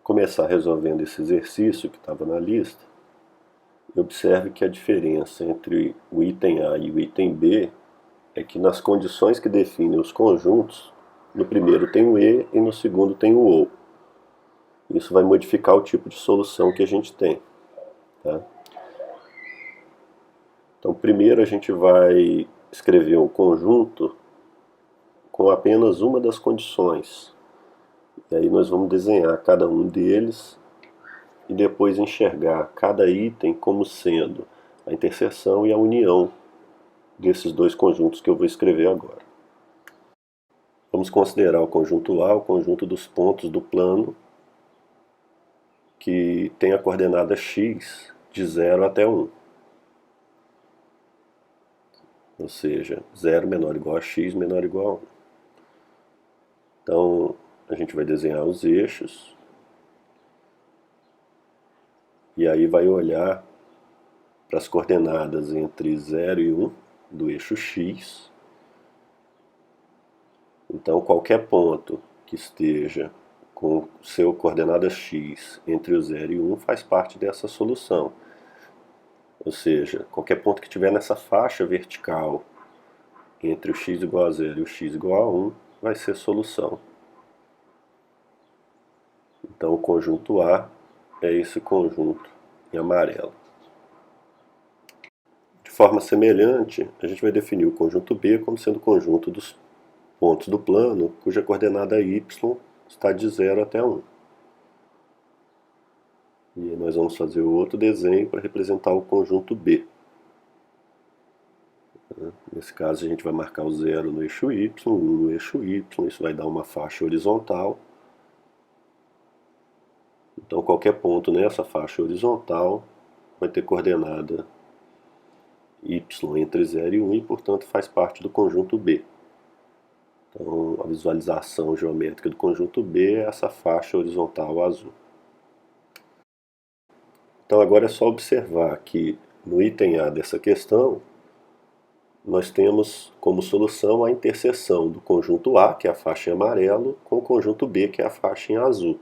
Começar resolvendo esse exercício que estava na lista. Observe que a diferença entre o item A e o item B é que nas condições que definem os conjuntos, no primeiro tem o E e no segundo tem o OU. Isso vai modificar o tipo de solução que a gente tem. Tá? Então, primeiro a gente vai escrever um conjunto com apenas uma das condições. E aí nós vamos desenhar cada um deles e depois enxergar cada item como sendo a interseção e a união desses dois conjuntos que eu vou escrever agora. Vamos considerar o conjunto A, o conjunto dos pontos do plano que tem a coordenada x de 0 até 1. Ou seja, 0 menor ou igual a x menor ou igual a 1. Então, a gente vai desenhar os eixos e aí vai olhar para as coordenadas entre 0 e 1 do eixo x. Então, qualquer ponto que esteja com seu coordenada x entre o 0 e 1 faz parte dessa solução. Ou seja, qualquer ponto que estiver nessa faixa vertical entre o x igual a 0 e o x igual a 1 vai ser solução. Então, o conjunto A é esse conjunto em amarelo. De forma semelhante, a gente vai definir o conjunto B como sendo o conjunto dos pontos do plano cuja coordenada y está de 0 até 1. E nós vamos fazer outro desenho para representar o conjunto B. Nesse caso a gente vai marcar o 0 no eixo y, 1 no eixo y, isso vai dar uma faixa horizontal. Então qualquer ponto nessa faixa horizontal vai ter coordenada y entre 0 e 1 e, portanto, faz parte do conjunto B. Então a visualização geométrica do conjunto B é essa faixa horizontal azul. Então agora é só observar que no item A dessa questão, nós temos como solução a interseção do conjunto A, que é a faixa em amarelo, com o conjunto B, que é a faixa em azul.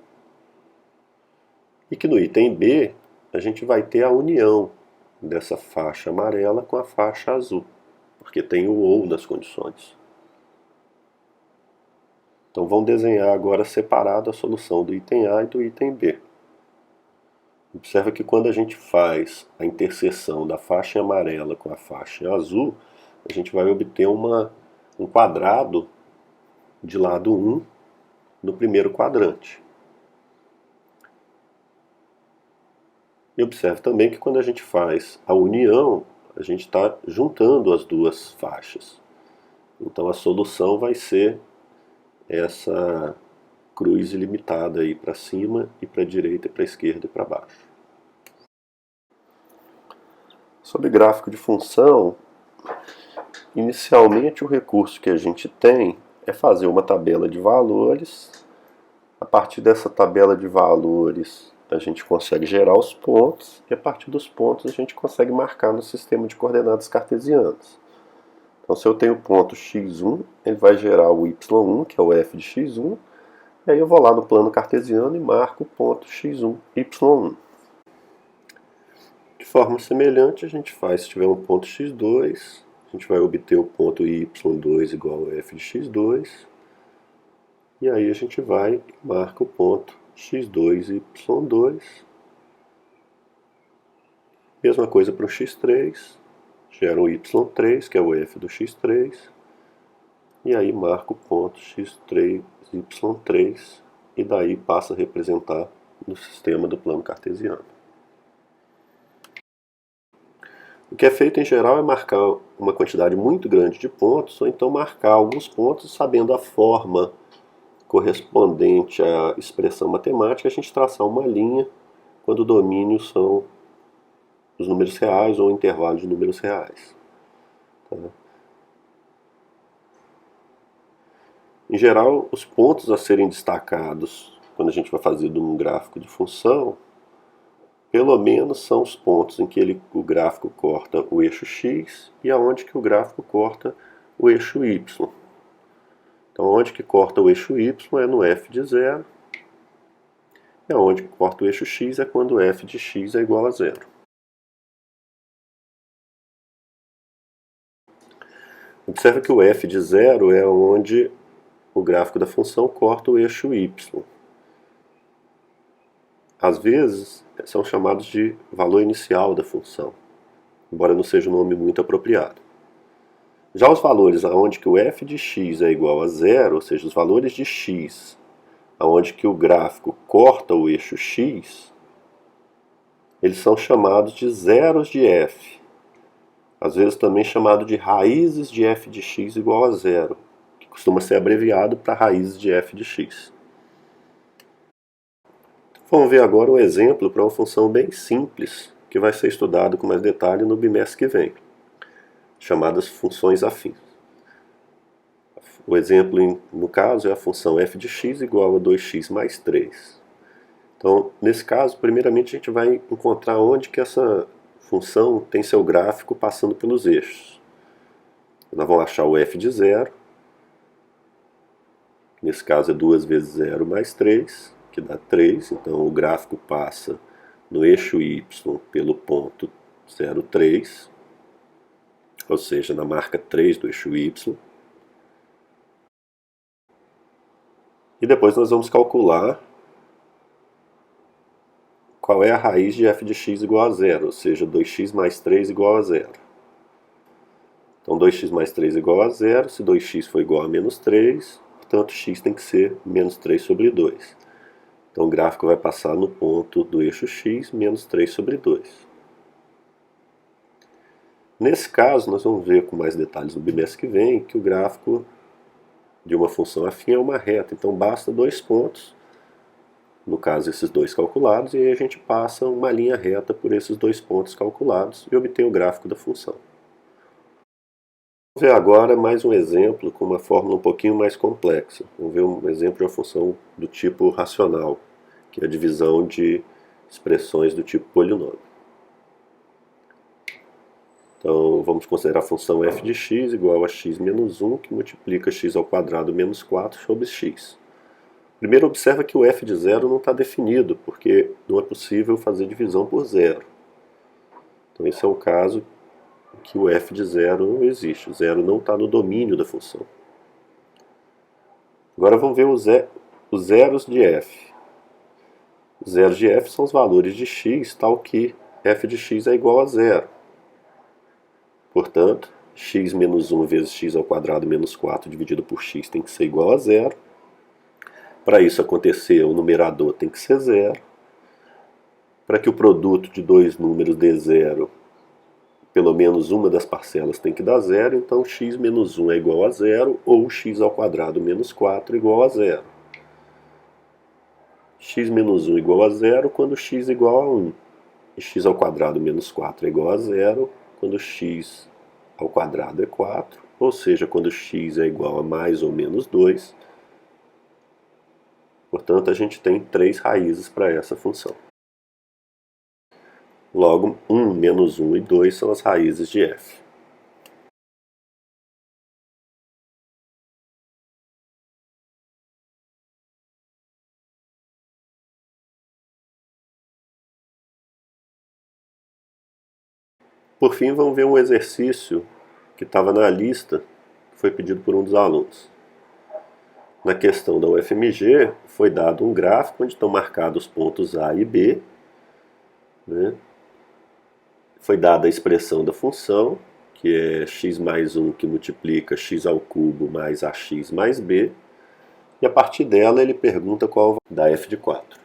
E que no item B, a gente vai ter a união dessa faixa amarela com a faixa azul, porque tem o OU nas condições. Então vamos desenhar agora separado a solução do item A e do item B. Observa que quando a gente faz a interseção da faixa amarela com a faixa azul, a gente vai obter um quadrado de lado 1 no primeiro quadrante. E observe também que quando a gente faz a união, a gente está juntando as duas faixas. Então a solução vai ser essa cruz ilimitada aí para cima e para a direita, para a esquerda e para baixo. Sobre gráfico de função, inicialmente o recurso que a gente tem é fazer uma tabela de valores. A partir dessa tabela de valores a gente consegue gerar os pontos e a partir dos pontos a gente consegue marcar no sistema de coordenadas cartesianas. Então se eu tenho o ponto x1, ele vai gerar o y1, que é o f de x1, e aí eu vou lá no plano cartesiano e marco o ponto x1, y1. De forma semelhante a gente faz, se tiver um ponto x2, a gente vai obter o ponto y2 igual a f de x2, e aí a gente vai e marca o ponto x2, y2. Mesma coisa para o x3, gera o y3, que é o f do x3, e aí marca o ponto x3, y3, e daí passa a representar no sistema do plano cartesiano. O que é feito em geral é marcar uma quantidade muito grande de pontos, ou então marcar alguns pontos sabendo a forma correspondente à expressão matemática, a gente traçar uma linha quando o domínio são os números reais ou o intervalo de números reais. Tá? Em geral, os pontos a serem destacados quando a gente vai fazer um gráfico de função, pelo menos são os pontos em que o gráfico corta o eixo x e aonde que o gráfico corta o eixo y. Então, onde que corta o eixo y é no f de 0, E aonde corta o eixo x é quando f de x é igual a zero. Observe que o f de zero é onde o gráfico da função corta o eixo y. Às vezes, são chamados de valor inicial da função, embora não seja um nome muito apropriado. Já os valores aonde que o f de x é igual a zero, ou seja, os valores de x, aonde que o gráfico corta o eixo x, eles são chamados de zeros de f. Às vezes também chamado de raízes de f de x igual a zero, que costuma ser abreviado para raízes de f de x. Vamos ver agora um exemplo para uma função bem simples, que vai ser estudado com mais detalhe no bimestre que vem, chamadas funções afins. O exemplo, no caso, é a função f de x igual a 2x mais 3. Então, nesse caso, primeiramente a gente vai encontrar onde que essa função tem seu gráfico passando pelos eixos. Nós vamos achar o f de zero, nesse caso é 2 vezes 0 mais 3, que dá 3, então o gráfico passa no eixo y pelo ponto 0, 3, ou seja, na marca 3 do eixo y. E depois nós vamos calcular qual é a raiz de f de x igual a zero, ou seja, 2x mais 3 igual a zero. Então 2x mais 3 igual a zero, se 2x for igual a menos 3, portanto x tem que ser menos 3 sobre 2. Então o gráfico vai passar no ponto do eixo x, menos 3 sobre 2. Nesse caso, nós vamos ver com mais detalhes no bimestre que vem, que o gráfico de uma função afim é uma reta. Então basta 2 pontos, no caso esses dois calculados, e aí a gente passa uma linha reta por esses 2 pontos calculados e obtém o gráfico da função. Vamos ver agora mais um exemplo com uma fórmula um pouquinho mais complexa. Vamos ver um exemplo de uma função do tipo racional, que é a divisão de expressões do tipo polinômio. Então vamos considerar a função f de x igual a x menos 1, que multiplica x ao quadrado menos 4 sobre x. Primeiro observa que o f de zero não está definido, porque não é possível fazer divisão por zero. Então esse é o caso que o f de zero não existe, o zero não está no domínio da função. Agora vamos ver os zeros de f. Os zeros de f são os valores de x, tal que f de x é igual a zero. Portanto, x menos 1 vezes x ao quadrado menos 4 dividido por x tem que ser igual a zero. Para isso acontecer, o numerador tem que ser zero. Para que o produto de dois números dê zero, pelo menos uma das parcelas tem que dar zero, então x menos 1 é igual a zero, ou x ao quadrado menos 4 igual a zero. X menos 1 igual a zero quando x é igual a 1. E x ao quadrado menos 4 é igual a zero quando x ao quadrado é 4, ou seja, quando x é igual a mais ou menos 2. Portanto, a gente tem 3 raízes para essa função. Logo, 1, menos 1 e 2 são as raízes de f. Por fim, vamos ver um exercício que estava na lista, que foi pedido por um dos alunos. Na questão da UFMG, foi dado um gráfico onde estão marcados os pontos A e B, né? Foi dada a expressão da função, que é x mais 1 que multiplica x ao cubo mais ax mais b, e a partir dela ele pergunta qual da f de 4.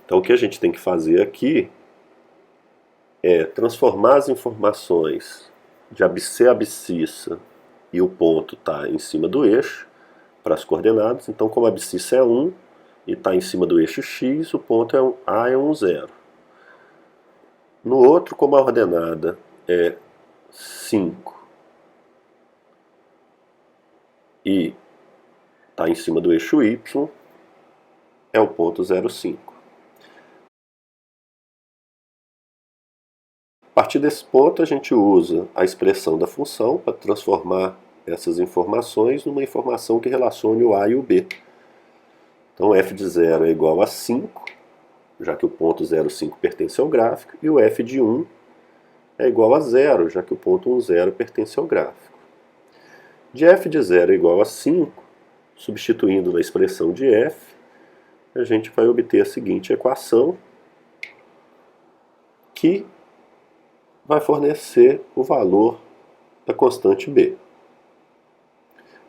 Então o que a gente tem que fazer aqui é transformar as informações de ABC a abscissa e o ponto está em cima do eixo para as coordenadas. Então, como a abscissa é 1 e está em cima do eixo x, o ponto A é 1, 0. No outro, como a ordenada é 5 e está em cima do eixo y, é o ponto 0, 5. A partir desse ponto, a gente usa a expressão da função para transformar essas informações numa informação que relacione o A e o B. Então f de 0 é igual a 5, já que o ponto 0, 5 pertence ao gráfico, e o f de 1 é igual a 0, já que o ponto 1, 0 pertence ao gráfico. De f de 0 é igual a 5, substituindo na expressão de f, a gente vai obter a seguinte equação, que vai fornecer o valor da constante b.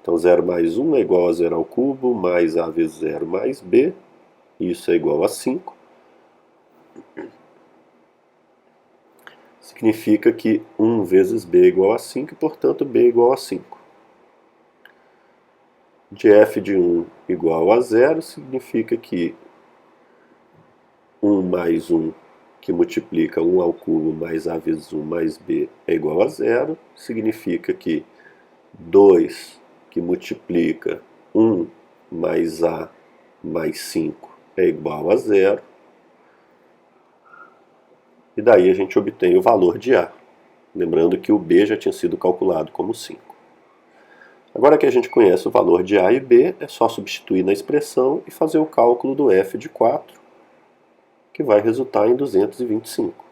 Então 0 mais 1 é igual a 0 ao cubo, mais a vezes 0 mais b, isso é igual a 5. Significa que 1 vezes b é igual a 5 e, portanto, b é igual a 5. De f de 1 igual a 0 significa que 1 mais 1, que multiplica 1 ao cubo mais a vezes 1 mais b, é igual a 0. Significa que 2, que multiplica 1 mais a mais 5, é igual a 0. E daí a gente obtém o valor de a. Lembrando que o b já tinha sido calculado como 5. Agora que a gente conhece o valor de a e b, é só substituir na expressão e fazer o cálculo do f de 4, que vai resultar em 225.